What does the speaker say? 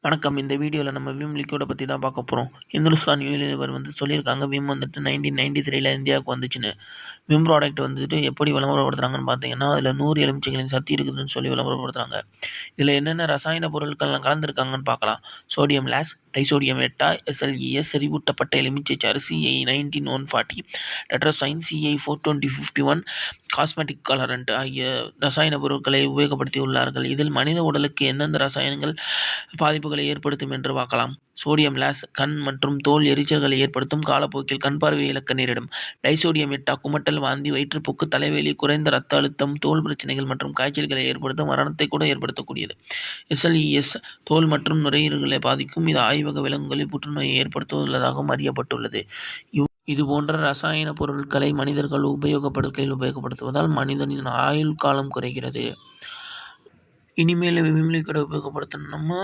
வணக்கம். இந்த வீடியோவில் நம்ம விம் லிக்விட பற்றி தான் பார்க்க போகிறோம். இந்துஸ்தான் யூனிலிவர் சொல்லியிருக்காங்க விம் 1993ல் இந்தியாவுக்கு வந்துச்சுன்னு. விம் ப்ராடக்ட் எப்படி விளம்பரப்படுத்துகிறாங்கன்னு பார்த்தீங்கன்னா, அதில் 100 எலுமிச்சைகளின் சக்தி இருக்குதுன்னு சொல்லி விளம்பரப்படுத்துகிறாங்க. இதில் என்னென்ன ரசாயன பொருட்கள்லாம் கலந்துருக்காங்கன்னு பார்க்கலாம். சோடியம் லாஸ், டைசோடியம் எட்டா, SLES, செறிவூட்டப்பட்ட எலுமிச்சை சாறு CI19140, டெட்ராசைன் CI42051, காஸ்மெட்டிக் கலரண்ட் ஆகிய ரசாயன பொருட்களை உபயோகப்படுத்தியுள்ளார்கள். இதில் மனித உடலுக்கு எந்தெந்த ரசாயனங்கள் பாதிப்புகளை ஏற்படுத்தும் என்று பார்க்கலாம். சோடியம் லாஸ் கண் மற்றும் தோல் எரிச்சல்களை ஏற்படுத்தும், காலப்போக்கில் கண் பார்வை இழக்க நேரிடும். டைசோடியம் எட்டா குமட்டல், வாந்தி, வயிற்றுப்போக்கு, தலைவலி, குறைந்த இரத்த அழுத்தம், தோல் பிரச்சனைகள் மற்றும் காய்ச்சல்களை ஏற்படுத்தும், மரணத்தை கூட ஏற்படுத்தக்கூடியது. SLES தோல் மற்றும் நுரையீரல்களை பாதிக்கும். இது ஆய்வக விலங்குகளில் புற்றுநோயை ஏற்படுத்துவதாகவும் அறியப்பட்டுள்ளது. இதுபோன்ற ரசாயன பொருட்களை மனிதர்கள் உபயோகப்படுத்துவதால் மனிதனின் ஆயுள் காலம் குறைகிறது. இனிமேல் விம் லிக்விட் உபயோகப்படுத்தணுமா